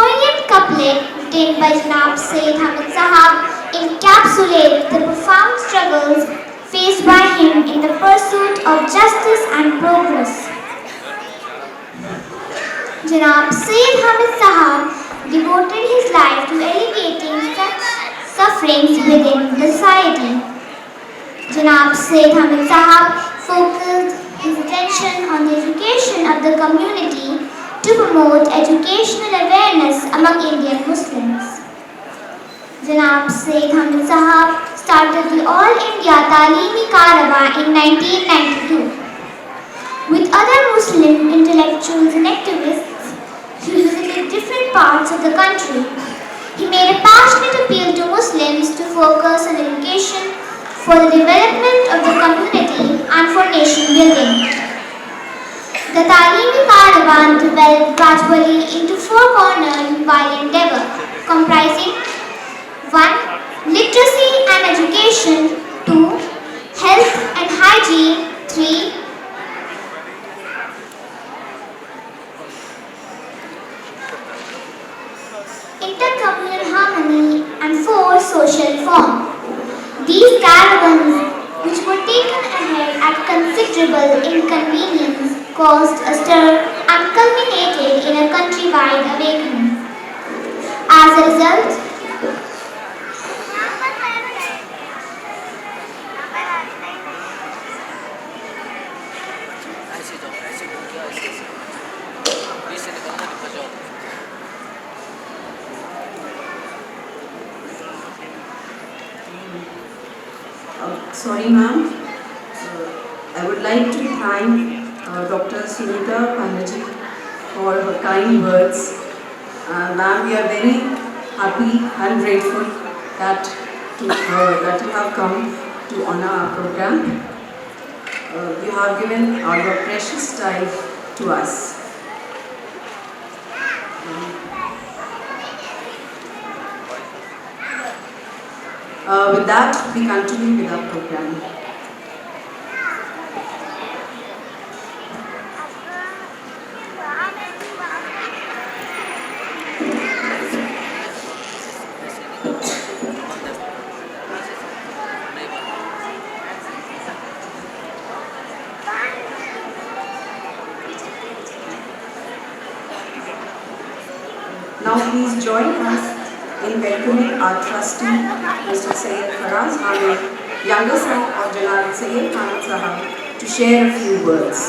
poignant couplet written by Janab Sayyid Hamid Sahab encapsulates the profound struggles faced by him in the pursuit of justice and progress. Janab Sayyid Hamid Sahab devoted his life to alleviating such sufferings within the society. Janab Sayyid Hamid Sahab focused his attention on the education of the community to promote educational awareness among Indian Muslims. Janab Sayyid Hamid Sahab started the All India Talimi Karava in 1992. With other Muslim intellectuals and activists, he visited different parts of the country. He made a passionate appeal to Muslims to focus on education for the development of the community and for nation building. The Talimi Caravan developed gradually into four-cornered wild endeavor, comprising 1. Literacy and education, 2. Health and hygiene, 3. Intercommunal harmony, and 4. Social reform. These caravans, which were taken ahead at considerable inconvenience, caused a stir and culminated in a countrywide awakening. As a result, sorry ma'am, I would like to thank Dr. Sunita Banerjee for her kind words. Ma'am, we are very happy and grateful that you have come to honor our program. You have given your precious time to us. With that, we continue with our program. Now please join us in welcoming our trustee, Mr. Sayyid Hamid, younger son of Janab Sayyid Hamid Sahab, to share a few words.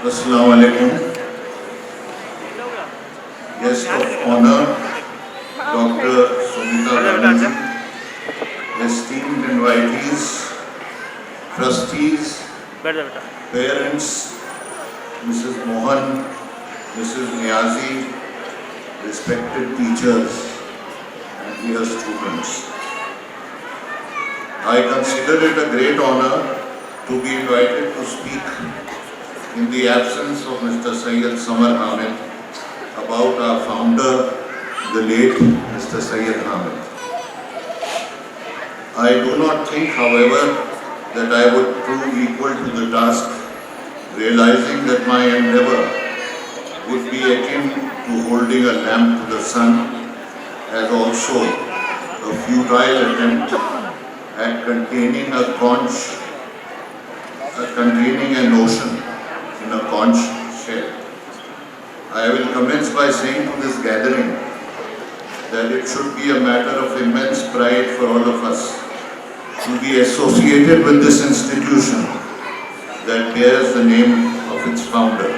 Assalamu alaikum. Guest of honor, Dr. Sunita Banerjee, esteemed invitees, trustees, parents, Mrs. Mohan, Mrs. Niazi, respected teachers, and dear students. I consider it a great honor to be invited to speak in the absence of Mr. Sayyid Hamid about our founder, the late Mr. Sayyid Hamid. I do not think, however, that I would prove equal to the task, realizing that my endeavor would be akin to holding a lamp to the sun, as also a futile attempt at containing an ocean in a conch shell. I will commence by saying to this gathering that it should be a matter of immense pride for all of us to be associated with this institution that bears the name of its founder.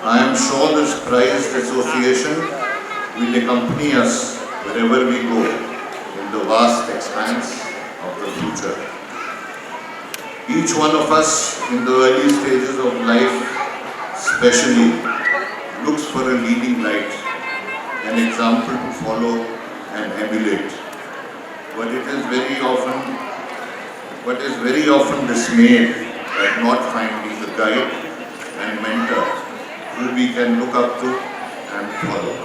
I am sure this prized association will accompany us wherever we go in the vast expanse of the future. Each one of us in the early stages of life especially looks for a leading light, an example to follow and emulate. But is very often dismayed at not finding the guide and mentor who we can look up to and follow.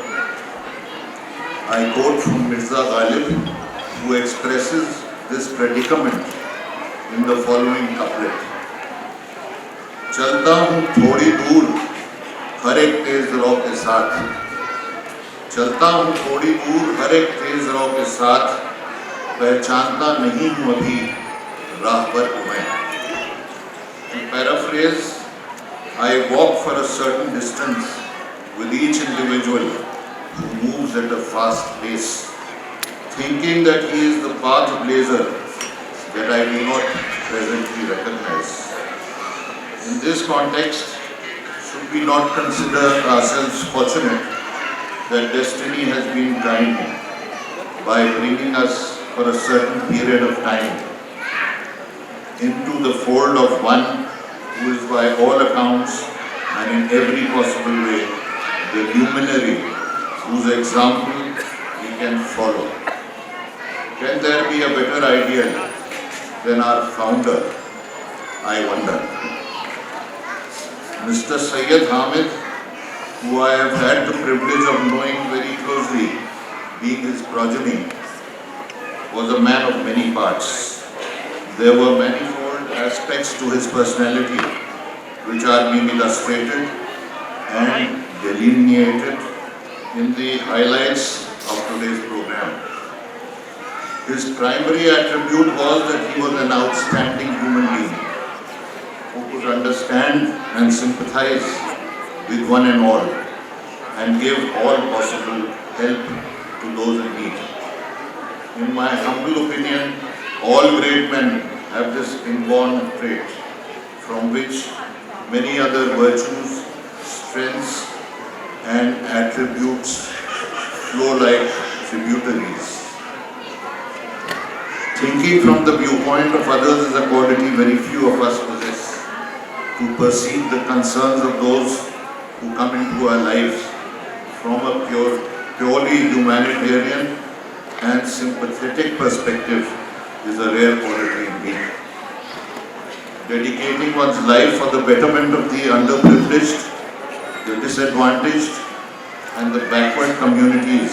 I quote from Mirza Ghalib, who expresses this predicament in the following couplet. चलता हूँ थोड़ी दूर हर एक तेज रौ के साथ, चलता हूँ थोड़ी दूर हर एक तेज रौ के साथ, पहचानता नहीं हूँ अभी राह पर मैं. To paraphrase, I walk for a certain distance with each individual who moves at a fast pace, thinking that he is the path blazer that I do not presently recognize. In this context, should we not consider ourselves fortunate that destiny has been kind by bringing us for a certain period of time into the fold of one who is by all accounts and in every possible way the luminary whose example we can follow. Can there be a better ideal than our founder? I wonder. Mr. Sayyid Hamid, who I have had the privilege of knowing very closely, being his progeny, was a man of many parts. There were manifold aspects to his personality which are being illustrated and delineated in the highlights of today's program. His primary attribute was that he was an outstanding human being who could understand and sympathize with one and all and give all possible help to those in need. In my humble opinion, all great men have this inborn trait from which many other virtues, strengths and attributes flow like tributaries. Thinking from the viewpoint of others is a quality very few of us possess. To perceive the concerns of those who come into our lives from a purely humanitarian and sympathetic perspective is a rare quality indeed. Dedicating one's life for the betterment of the underprivileged, the disadvantaged and the backward communities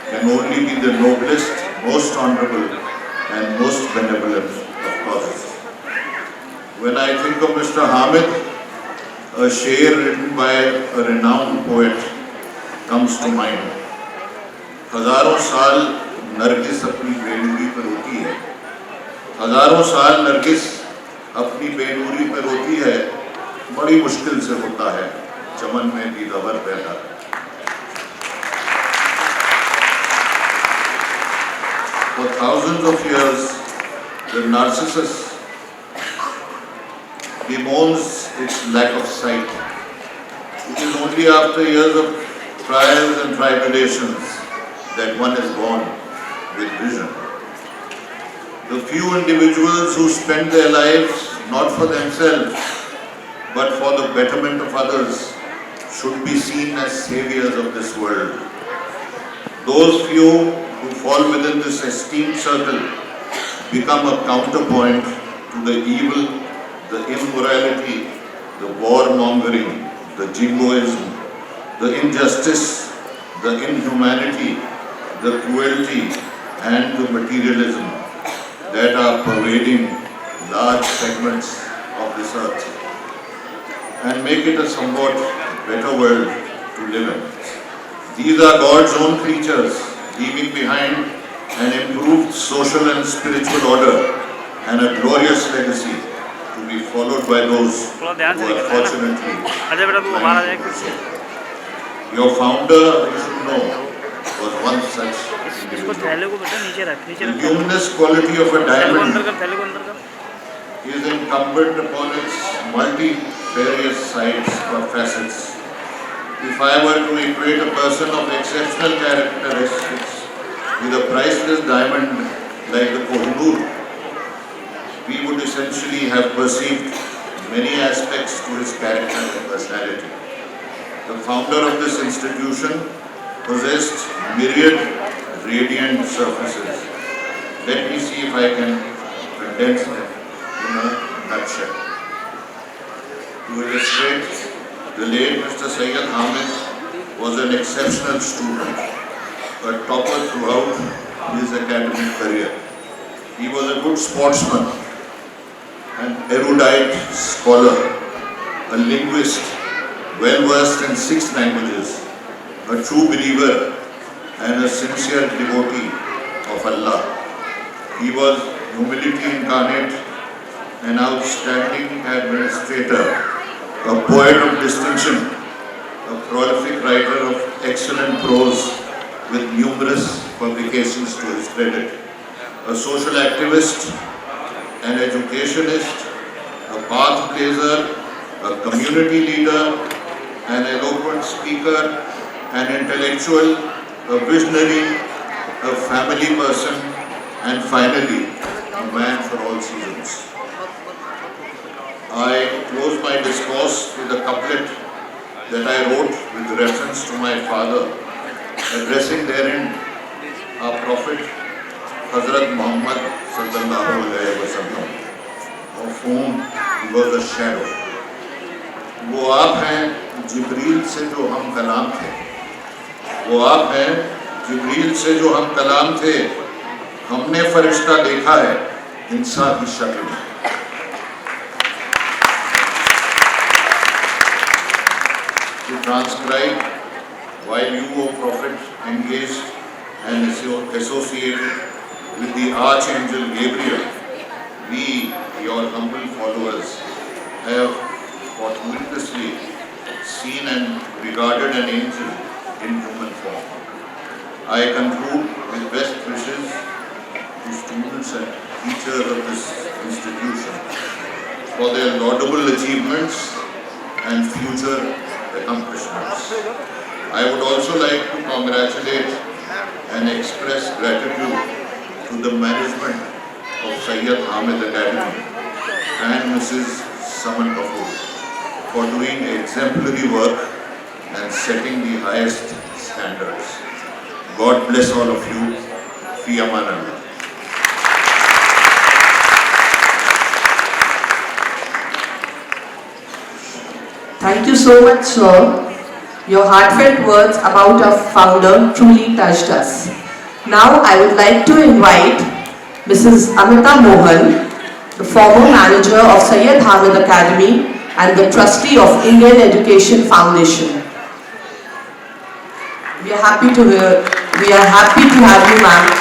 can only be the noblest, most honorable and most benevolent of causes. When I think of Mr. Hamid, a shair written by a renowned poet comes to mind. हजारों साल नरगिस अपनी बेनूरी पर रोती है, हजारों साल नरगिस अपनी बेनूरी पर रोती है, बड़ी मुश्किल से होता है चमन में भी रबर पैदा. For thousands of years, the narcissus bemoans its lack of sight. It is only after years of trials and tribulations that one is born with vision. The few individuals who spend their lives not for themselves but for the betterment of others should be seen as saviors of this world. Those few who fall within this esteemed circle become a counterpoint to the evil, the immorality, the warmongering, the jingoism, the injustice, the inhumanity, the cruelty and the materialism that are pervading large segments of this earth and make it a somewhat better world to live in. These are God's own creatures, leaving behind an improved social and spiritual order and a glorious legacy to be followed by those who are fortunately blind. Your founder, you should know, was one such individual. The luminous quality of a diamond is incumbent upon its multifarious sides or facets If I were to equate a person of exceptional characteristics with a priceless diamond like the Kohinoor, we would essentially have perceived many aspects to his character and personality. The founder of this institution possessed myriad radiant surfaces. Let me see if I can condense them in a nutshell. To illustrate, the late Mr. Sayyid Hamid was an exceptional student, a topper throughout his academic career. He was a good sportsman, an erudite scholar, a linguist, well-versed in 6 languages, a true believer and a sincere devotee of Allah. He was humility incarnate, an outstanding administrator, a poet of distinction, a prolific writer of excellent prose with numerous publications to his credit, a social activist, an educationist, a path blazer, a community leader, an eloquent speaker, an intellectual, a visionary, a family person, and finally, a man for all seasons. I close my discourse with a couplet that I wrote with reference to my father, addressing therein our Prophet Hazrat Muhammad sallallahu alaihi wasallam, of whom he was a shadow. वो आप हैं जिब्रील से जो हम कलाम थे, वो आप हैं जिब्रील से जो हम कलाम थे, हमने फरिश्ता देखा है इंसान की शक्ल में. To transcribe, while you, O Prophet, engaged and associated with the Archangel Gabriel, we, your humble followers, have fortuitously seen and regarded an angel in human form. I conclude with best wishes to students and teachers of this institution for their laudable achievements and future accomplishments. I would also like to congratulate and express gratitude to the management of Sayyid Hamid Academy and Mrs. Saman Kapoor for doing exemplary work and setting the highest standards. God bless all of you. Fi Aman Allah. Thank you so much, sir. Your heartfelt words about our founder truly touched us. Now I would like to invite Mrs. Amita Mohan, the former manager of Sayyid Hamid Academy and the trustee of Indian Education Foundation. We are happy to have you, ma'am.